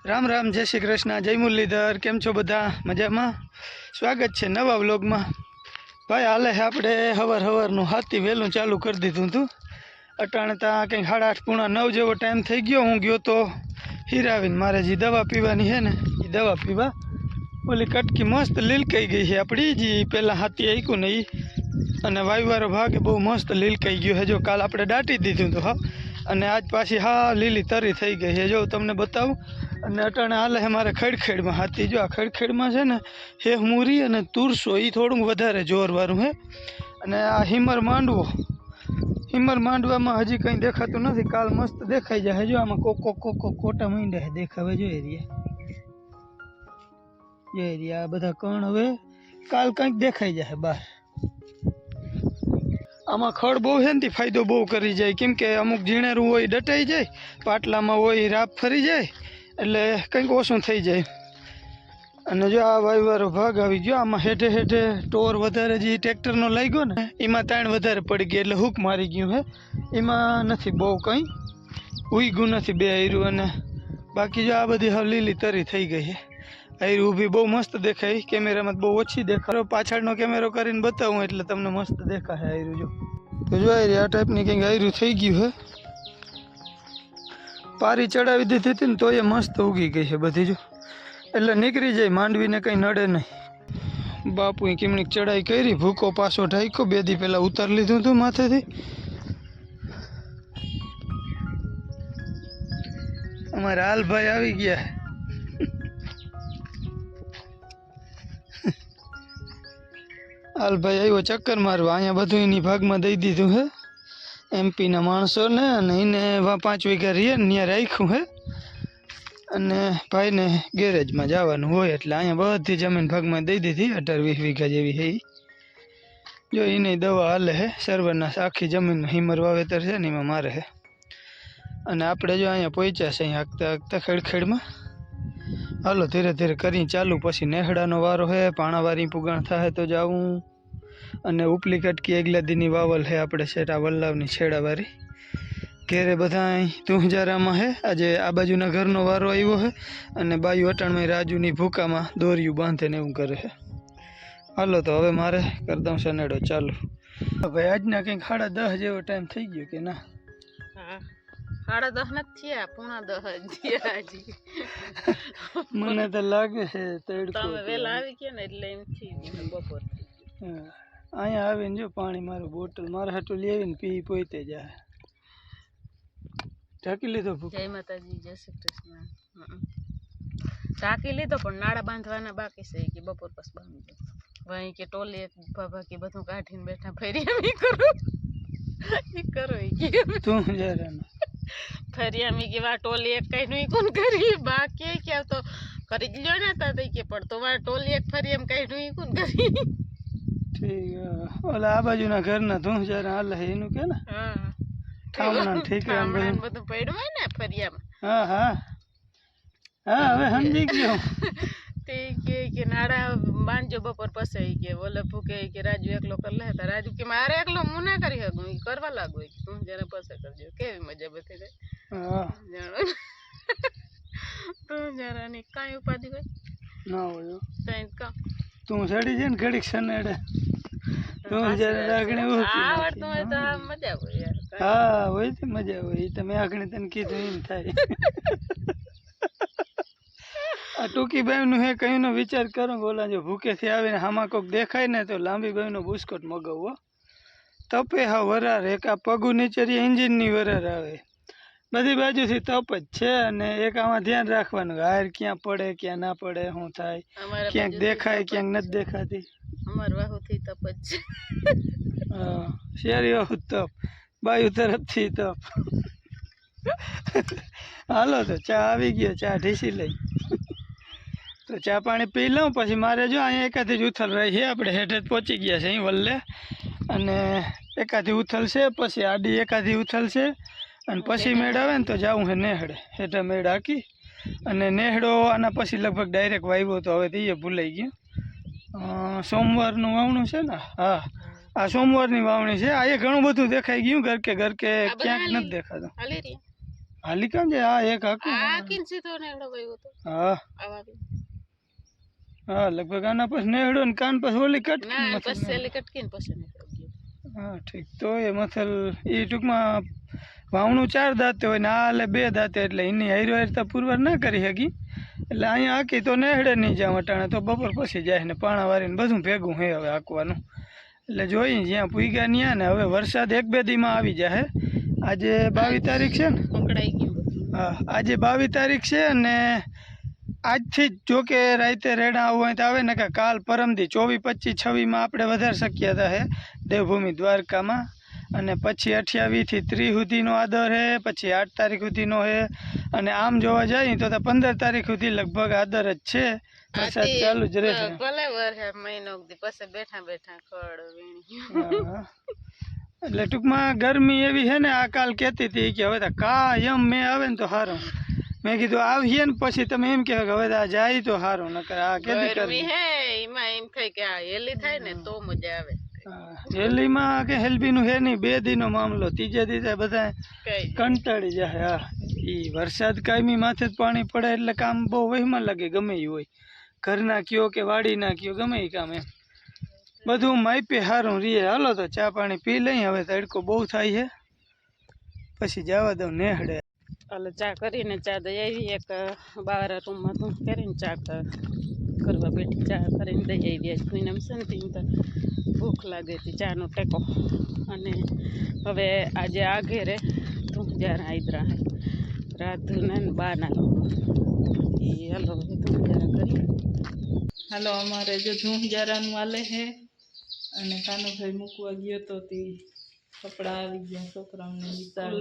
राम राम जय श्री कृष्ण जय मुरलीधर केम छो बधा मजा में स्वागत है नवा व्लॉग में। भाई हाले आपणे हवर हवरनु हाथी वहेलू चालू कर दीधुं तू। अटाणे ता कहीं 8:30 पौणा 9 जेवो टाइम थई गयो। हूँ गयो तो हीरावीन मारे जी दवा पीवानी है ने ई दवा पीवा। ओली कटकी मस्त लीलकाई गई है अपनी जी पहला हाथी आईकू ने अने वायुवारो भाग बहु मस्त लीलकाई गयो है। जो काल आपणे दाटी दीधुं तो हाँ अने आज पाછી हा लीली तरी थई गई है। जो तमने बताऊं अने अटाणे हाले है मारे खड़खेड़ में हाथी। जो आ खड़खेड़ में है ने हे मूरी अने तुरसो ई थोड़ું વધારે જોરવાળું है। अने आ हिमर मांडवा में हजी कहीं देखातुं नथी। काल मस्त देखाई जाए। जो आमां कोको कोको कोटा मींड्या है देखावे जो एरिया बधा कण हवे काल कंईक देखाई जाए बार। आमां खड़ बहु है ने फायदो बहु करी जाए केम के अमुक झीणेरू होय डटाई जाए पाटलामां होय राप फरी जाए एटले कंईक ओछुं थई जाए। अने जो आ वायुवारो भाग आवी गयो आमां हेठे हेठे टोर वधारे जी ट्रेक्टरनो लाग्यो ने एमां ताण वधारे पड़ी गई एटले हुक मारी गयुं है। एमां नथी बहु कंई उईगुं नथी बे आयरुं अने बाकी जो आ बधी हाव लीली तरी थई गई है। आयरुं ऊभी बहु मस्त देखाय कैमरा में बहु ओછી देखाय। पाछळनो कैमरो करीने बतावुं एटले तमने मस्त देखाय आयरुं। जो तो जो आ टाइपनी कंईक आयरुं थई गयुं है। पारी चढ़ावी दीधी थी ने तो ये मस्त उगी गई है बधी। जो एटले निकरी जाए मांडवी ने कहीं नड़े नहीं। बापू कीमणीक चढ़ाई करी भूको पाछो ढाईको 2 दी पहला उतार लीधुं तू माथे थी। अमारा हाल भाई आवी गया है। हाल भाई आव्यो चक्कर मारवा अहींया बधुं एनी भाग में दई दीधुं है एमपी ना माणसों ने अने एने 5 वीघा रहीए ने त्यां राख्युं है अने भाई ने गेरेज में जवानुं होय एटले अहींया बधी जमीन भाग में दई दीधी 18-20 वीघा जेवी है। जो एनी दवा हाले है सर्वनाश आखी जमीन में हिमर वावेतर है ने एमां मारे है। अने आपणे जो अहींया पहोंच्या छे हांकता हांकता खेड़खेड़ में हालो धीरे धीरे करी चालू पछी नेहड़ानो वारो है पाणावारी पुगाण थाहे तो जाऊं। अने उपली कटकी अगला दीनी वावल है आपणे शेटा वल्लावनी छेड़ावारी घेरे बधाय तुंजारामां है। आजे आ बाजुना घरनो वारो आव्यो है अने बायु अटाणमां राजूनी भूकामां दोरिયું बांधे ने एवुं करे है। हालो तो हवे मारे कर दऊं सनेडो चालू। भाई आजना कंईक 10:30 जेवो टाइम थई गयो के ना? हाँ 10:30 નથી થયા 9:30 થયા હજી। મને તો લાગે છે તડકો તમે વેલા આવી ગયા ને એટલે એમ થઈ ગયું બપોર થઈ ગઈ। અહીંયા આવીને જો પાણી મારું બોટલ મારા હાટુ લઈ આવીને પી પોઈતે જાય। ઢાંકી લીધો ભૂખ? જય માતાજી જય શ્રી કૃષ્ણ। ઢાંકી લીધો પણ નાળા બાંધવાના બાકી છે કે બપોર પછી બાંધી દો। વहीं કે ટોલી એક ભાભા બધું કાઢીને બેઠા ફરી એમ કરો તું જરા ફરી એમ કે વા ટોલી એક કઈ નહીં કોણ કરી બાકી કે તો કરી જ લ્યો ને તા કે પણ તો વા ટોલી એક ફરી એમ કઈ નહીં કોણ કરી ठीक ओला आ बाजुना घरना તું જરા હાલે એનું કે ને હા ઠામણા ઠીકરા બધું પડ્યું હોય ને ફરિયામાં। હા હા હા હવે સમજી ગયો તે કે નાડા બાંધજો બપોર પછી કે ઓલે ભૂકે કે રાજુ એકલો કરી લે તો રાજુ કે મારે એકલો હું ના કરી શકું ઈ કરવા લાગુ કે તું જરા પછી કરજો કેવી મજા બધી રે હા જાણો તું જરા ની કાઈ ઉપાધી હોય ના હોય તઈ કા તું સડી જાય ને ઘડીક સનેડે તું જરા આગણે આવડતું હોય તો મજા હોય યાર। હા હોય તો મજા હોય તમે આગણે તને કીધું એમ થાય। आ टूकी बाईनु है कहीं नो विचार करो बोला जो भूखे थी आवे ने हामा कोक देखाय ने तो लांबी बाईनो बुस्कोट मगावो तपे हा वरार एक आ पगु नीचे इंजिन नी वरार आवे बधी बाजू थी तप ज छे अने एक आमां ध्यान राखवानुं हार क्यां पड़े क्यां ना पड़े शुं थाय क्यांक देखाय क्यांक नथी देखाती। अमर वाहु थी तप ज हां शेरी वाहु तप बायु तरफ थी तप। हालो तो चा आवी गयो चा ढीसी लई तो चा पाणी पी लऊं पछी मारे जो अहीं एकाथी ज उथल रही है आपणे हेठे पहोंची गया छे वल्ले अने एकाथी उथल छे पछी आडी एकाथी उथल छे अने पछी मेळ आवे ने तो जाऊं है नेहड़े हेठे मेळ हाकी अने नेहड़ो आना पछी लगभग डायरेक्ट वाव्यो तो हवे तो भूलाई गयुं। सोमवारनुं वावणुं छे ने हाँ आ सोमवारनी वावणी छे। आ घणुं बधुं देखाई गयुं घर के क्यांक नथी देखातुं। હાલી કામ જાય આ એક હાકું આ કિન સીધો ને એવડો ગયો તો હા આવા હા લગભગ આના પછી નેહડો ને કાન પછી ઓલી કટકી ના મથલ પછી સેલી કટકીને પછી નીકળી ગયો હા ઠીક તો એ મથલ એ ટૂંકમાં વાવણું 4 દાંતે હોય ને આ હાલે 2 દાંતે એટલે એની હાઈરો હારતા પુરવાર ના કરી શકી એટલે અહીંયા હાકી તો નેહડે નહીં જાવ અટાણે તો બપોર પછી જાય ને પાણા વારીને બધું ભેગું હે હવે હાંકવાનું એટલે જોઈએ જ્યાં પૂગ્યા ત્યાં ને હવે વરસાદ 1-2 દીમાં આવી જાય આજે 22 તારીખ છે ને પકડાઈ ગયું બધું હા આજે 22 તારીખ છે અને આજથી જ જો કે રાતે રેડા આવવું હોય તો આવે ને કે કાલ પરમથી 24, 25, 26માં આપણે વધારે શક્યતા છે દેવભૂમિ દ્વારકામાં અને પછી 28 થી 30 સુધીનો આદર છે પછી 8 તારીખ સુધીનો છે અને આમ જોવા જાય તો 15 તારીખ સુધી લગભગ આદર જ છે વરસાદ ચાલુ જ રહેશે ભલે વરસાદ મહિનો સુધી પછી બેઠા બેઠા ખડ વીણી હા. એટલે ટૂંકમાં ગરમી એવી છે ને આ કાલ કહેતી હતી કે હવે તો કાયમ મેં આવે ને તો સારું મેં કીધું આવીએ ને પછી તમે એમ કહો કે હવે આ જાય તો સારું નકર આ કેદી ગરમી કરવી હે એમાં એમ થાય કે આ હેલી થાય ને તો મજા આવે હેલીમાં કે હેલ્બીનું હે નહીં 2 દીનો મામલો 3 દી બધા કઈ કંટાળી જાય હા એ વરસાદ કાયમી માથે જ પાણી પડે એટલે કામ બહુ વહીમાં લાગે ગમે એ હોય ઘરના કયો કે વાડીના કયો ગમે એ કામ એમ બધું માપે સારું રીએ હાલો તો ચા પાણી પી લઈ હવે તડકો બહુ થાય છે પછી જવા દઉં નેહડે એટલે ચા કરીને ચા દઈ આવી એક બારા રૂમમાં તો કરીને ચા કરવા બેઠી ચા કરીને દઈ આવી આજ પૂનમ છે ને તો ભૂખ લાગે હતી ચાનો ટેકો અને હવે આજે આ ઘેરે તું જ્યારે આદરા હે રાધુને બાના એ હાલો હવે તું જરા કરી હાલો અમારે જો ધૂંજારાનું હાલે છે અને કાનુભાઈ મૂકવા ગયો તો તે કપડા આવી ગયા છોકરાઓને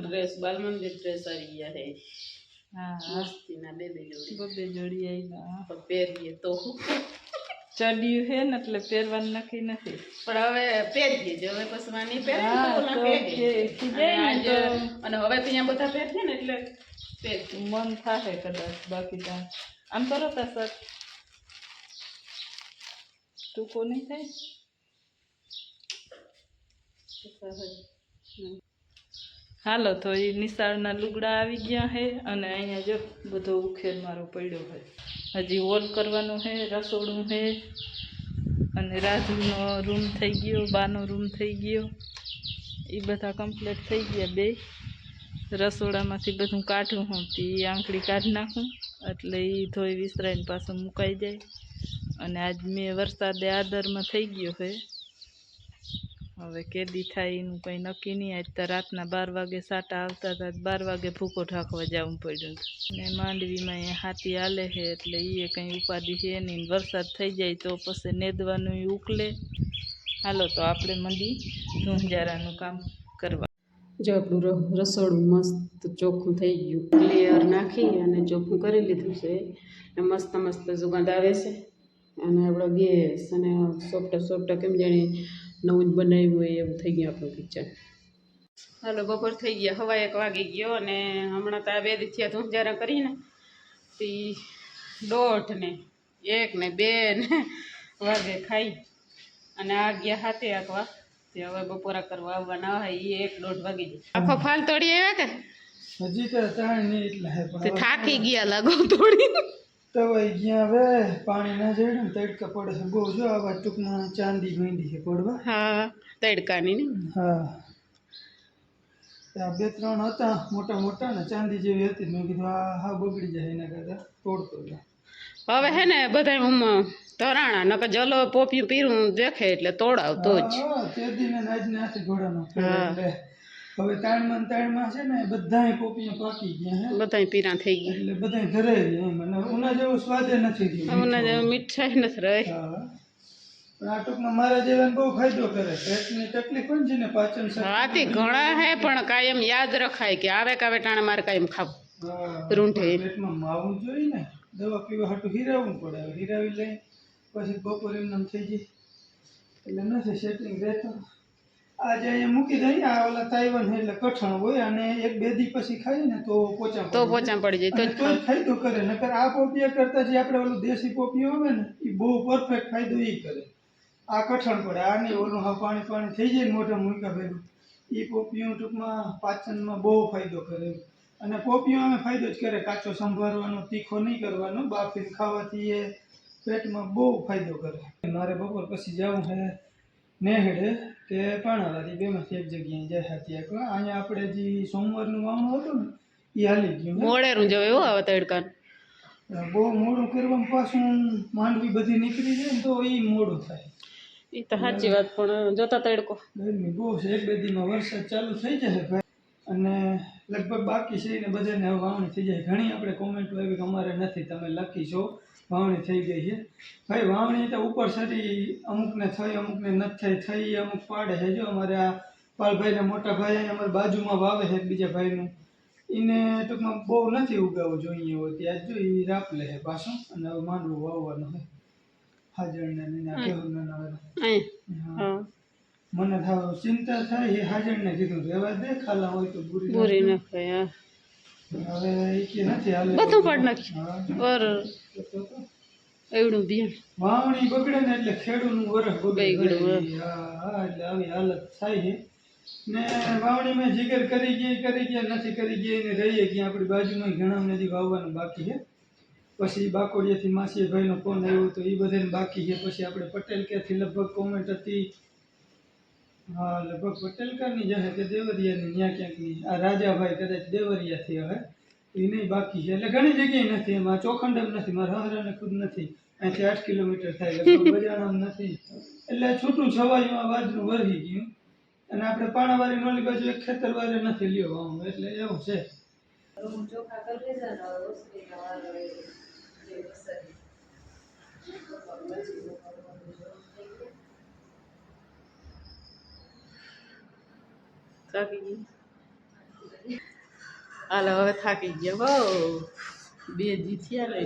ડ્રેસ બાલ મંદિર ડ્રેસ આવી ગયા છે હા મસ્તીના બે જોડી આવ્યા પહેરીએ તો ચડ્યું છે ને એટલે પહેરવાનું નક્કી નથી પણ હવે પહેરીએ જ હવે પછી નહીં પહેરે અને હવે તો અહીંયા બધા પહેરશે ને એટલે મન થાય કદાચ બાકી ત્યાં આમ કરો તા સર ટૂંકો નહીં થાય હાલો તો એ નિશાળના લુગડા આવી ગયા છે અને અહીંયા જો બધો ઉખેર મારો પડ્યો છે હજી હોલ કરવાનો છે રસોડું છે અને રાજુનો રૂમ થઈ ગયો બાનો રૂમ થઈ ગયો એ બધા કમ્પ્લીટ થઈ ગયા બે રસોડામાંથી બધું કાઢું હું તે આંકડી કાઢી નાખું એટલે એ ધોઈ વિસરાઈને પાછું મુકાઈ જાય અને આજ મેં વરસાદે આદરમાં થઈ ગયો છે હવે કેદી થાય એનું કંઈ નક્કી નહીં આજ તો રાતના 12 વાગે સાટા આવતા હતા 12 વાગે ભૂકો ઢાંકવા જવું પડ્યું ને માંડવીમાં અહીંયા હાથી હાલે છે એટલે એ કંઈ ઉપાધિ છે નહીં વરસાદ થઈ જાય તો પછી નેદવાનું ઉકલે હાલો તો આપણે મંડી ધૂંજારાનું કામ કરવા જો આપણું રસોડું મસ્ત ચોખ્ખું થઈ ગયું ક્લિયર નાખી અને ચોખ્ખું કરી લીધું છે મસ્ત મસ્ત સુગંધ આવે છે અને આપણો ગેસ અને સોફ્ટ કેમ જાણે નવું જ બનાવ્યું હોય એવું થઈ ગયું આપણું કિચન હાલો બપોર થઈ ગયા 1:15 વાગી ગયો અને હમણાં તો આ 2 દી થયા ધૂંજારા કરીને તે 1:30 ને 1 ને 2 ને વાગે ખાઈ અને આ ગયા 7 વાગવા તે હવે બપોરા કરવા આવવાના હોય એ 1-1:30 વાગી જાય આખો ફાલ તોડી આવ્યા કે હજી તો તાણ નહીં એટલે હે પણ થાકી ગયા લાગો તોડી તવાઈ ગયા હવે પાણી ના જાય ને તડકા પડે છે બહુ જો આવા ટૂંકમાં ચાંદી માંડી છે પડવા હા તડકાની ને હા ત્યાં 2-3 હતા મોટા મોટા ને ચાંદી જેવી હતી મેં કીધું હા બગડી જાય એના કરતા તોડતો જાય હવે હે ને બધા તરાણા નકર જલો પોપિયું પીરું દેખે એટલે તોડાવતો જ તે દિને આજને આથી ઘોડાનો એટલે હવે તાણમાં છે ને બધાય પોપિયા પાકી ગયા હે બધાય પીરા થઈ ગયા એટલે બધાય ધરાઈ ગયા એમ અને ઉના જેવો સ્વાદ નથી રહ્યો ઉના જેવો મીઠાઈ નથી રહી હા પણ આ ટૂંકમાં મારા જેવાને બહુ ફાયદો કરે પેટની તકલીફ પણ છે ને પાચન શક્તિ હા તે ઘણા હે પણ કાયમ યાદ રખાય કે આવે કાવે ટાણે મારે કાયમ ખાવું રૂંઠે પેટમાં માવું જોઈએ ને દવા પીવા હાટું હીરાવવું પડે હીરાવી લઈ પછી બપોર એમ થઈ જાય એટલે નથી સેટિંગ રહેતું આજે અહીંયા મૂકી દઈએ આ ઓલા તાઈવાન એટલે કઠણ હોય અને 1-2 દી પછી ખાઈએ ને તો પોચા પડી જાય તો ફાયદો કરે નકર આ પોપિયા કરતા જે આપણે ઓલું દેશી પોપિયો આવે ને એ બહુ પરફેક્ટ ફાયદો એ કરે આ કઠણ પડે આ નહીં ઓલું હા પાણી થઈ જાય ને મોઢા મૂકા ભેગું એ પોપિયું ટૂંકમાં પાચનમાં બહુ ફાયદો કરે અને પોપિયો અમે ફાયદો જ કરે, કાચો સંભાળવાનો, તીખો નહીં કરવાનો. બાફીને ખાવાથી એ પેટમાં બહુ ફાયદો કરે. મારે બપોર પછી જવું છે નેહડે કે પાણાવાળી, બેમાંથી એક જગ્યાએ જાય હતી. અહીંયા આપણે જે સોમવારનું વાવણું હતું ને એ હાલી ગયું. મોડેરું જવે એવું આવે તડકા, બહુ મોડું કરવામાં પાછું માંડવી બધી નીકળી જાય ને તો એ મોડું થાય. એ તો સાચી વાત, પણ જોતા તડકો ગરમી બહુ છે. 1-2 દીમાં વરસાદ ચાલુ થઈ જશે ભાઈ, અને લગભગ બાકી છે ને બધાને હવે વાવણી થઈ જાય. ઘણી આપણે કોમેન્ટો આવી કે અમારે નથી, તમે લખી છો વાવણી થઈ ગઈ છે. ભાઈ વાવણી તો ઉપર સરી અમુકને થઈ, અમુકને નથી થઈ, અમુક પાડે છે. જો અમારે આ પાલભાઈના મોટા ભાઈ અહીંયા અમારી બાજુમાં વાવે છે બીજા ભાઈનું, એને ટૂંકમાં બહુ નથી ઉગાવવું જોઈએ હોય ત્યાં જો એ રાપ લે છે પાછું. અને હવે માંડવું વાવવાનું છે હાજરને મને થાવ ચિંતા થાય. એ હાજરને કીધું રહેવા દે, ખાલા હોય તો બુરી નાખે. હવે એ કે નથી હાલે બધું પાડ નાખ્યું ઓર એવડું બી વાવણી બગડે ને એટલે ખેડૂતનું વરસ બગડે. હા એટલે આવી હાલત થાય છે ને. વાવણીમાં જીગર કરી ગયા નથી કરી ગયા એને રહીએ ક્યાં. આપણી બાજુમાં ઘણા નથી વાવવાનું બાકી છે. પછી બાકોડિયાથી માસી ભાઈનો ફોન આવ્યો તો એ બધાને બાકી છે. પછી આપણે પટેલ ક્યાંથી લગભગ કોમેન્ટ હતી, હા લગભગ પટેલ કારની જશે કે દેવરિયાની, ત્યાં ક્યાંકની. આ રાજાભાઈ કદાચ દેવરિયાથી હવે એ નહીં બાકી છે. એટલે ઘણી જગ્યાએ નથી. એમાં ચોખંડમ નથી, મારા હરાને ખુદ નથી. અહીંથી 8 કિલોમીટર થાય, લગભગ બજાણામ નથી. એટલે છૂટું છવાયું આ બાજનું વરહી ગયું. અને આપણે પાણાવાળી નોલી બાજુ એક ખેતરવાળે નથી લ્યો વાવું, એટલે એવું છે. હાલો હવે થાકી ગયા હો, 2 દી થયા ને.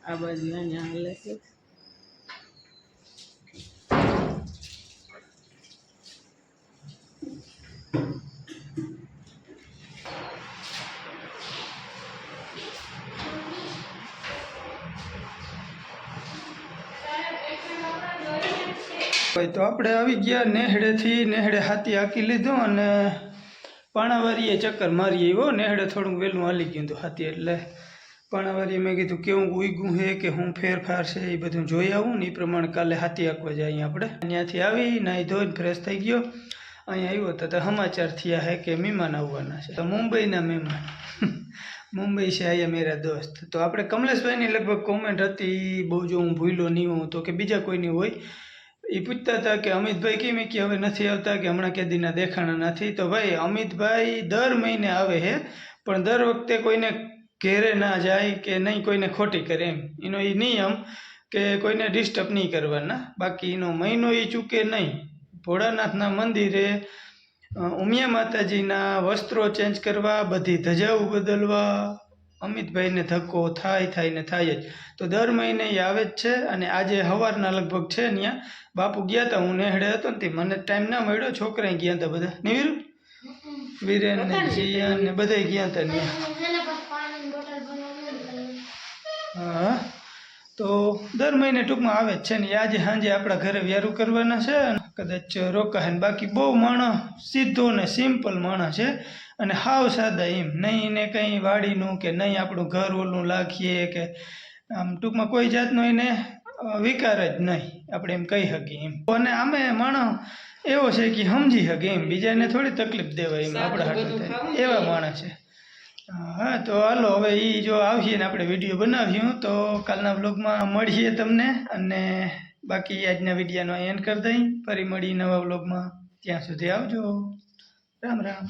આ બાજુ અહીંયા હાલે છે. તો આપણે આવી ગયા નેહડેથી. નેહડે હાથી હાકી લીધું અને પાણાવારીએ ચક્કર મારી આવ્યો. નેહડે થોડુંક વહેલું હાલી ગયું હતું હાથી, એટલે પાણાવારીએ મેં કીધું કેવું ઉગ્યું છે કે હું ફેરફાર છે એ બધું જોઈ આવું ને એ પ્રમાણે કાલે હાથી હાંકવા જાય. આપણે ત્યાંથી આવી નાહી ધોઈને ફ્રેશ થઈ ગયો. અહીંયા આવ્યો તો સમાચાર થયા છે કે મહેમાન આવવાના છે, તો મુંબઈના મહેમાન. મુંબઈ છે આયા મેરા દોસ્ત. તો આપણે કમલેશભાઈની લગભગ કોમેન્ટ હતી, બહુ જો હું ભૂલો નહીં હોઉં તો, કે બીજા કોઈની હોય. એ પૂછતા હતા કે અમિતભાઈ કેમ કે હવે નથી આવતા, કે હમણાં કેદીના દેખાણા નથી. તો ભાઈ અમિતભાઈ દર મહિને આવે છે, પણ દર વખતે કોઈને ઘેરે ના જાય કે નહીં કોઈને ખોટી કરે એમ. એનો એ નિયમ કે કોઈને ડિસ્ટર્બ નહીં કરવાના. બાકી એનો મહિનો એ ચૂકે નહીં. ભોળાનાથના મંદિરે ઉમિયા માતાજીના વસ્ત્રો ચેન્જ કરવા, બધી ધજાઓ બદલવા અમિતભાઈને ધક્કો થાય ને થાય જ. તો દર મહિને એ આવે જ છે. અને આજે સવારના લગભગ છે ત્યાં બાપુ ગયા હતા, હું નેહડે હતો ને મને ટાઈમ ના મળ્યો. છોકરા ગયા હતા બધા, ને વીરેન ને જીયાન ને બધા ગયા હતા ત્યાં. હા તો દર મહિને ટૂંકમાં આવે જ છે ને. આજે સાંજે આપણા ઘરે વ્યારું કરવાના છે, કદાચ રોકાશે ને. બાકી બહુ માણસ સીધો ને સિમ્પલ માણસ છે, અને હાવ સાદા એમ. નહીં ને કંઈ વાડીનું કે નહીં આપણું ઘર ઓલું લાખીએ કે આમ ટૂંકમાં કોઈ જાતનો એને વિકાર જ નહીં, આપણે એમ કહી શકીએ એમ. અને આમે માણસ એવો છે કે સમજી શકે એમ, બીજાને થોડી તકલીફ દેવાય એમ આપણા હાટું થાય એવા માણસ છે. હા તો હાલો હવે એ જો આવીએ ને આપણે વિડીયો બનાવ્યું તો કાલના બ્લોગમાં મળીએ તમને. અને બાકી આજના વિડીયોનો એન્ડ કરી દઈ. ફરી મળી નવા બ્લોગમાં. ત્યાં સુધી આવજો. રામ રામ.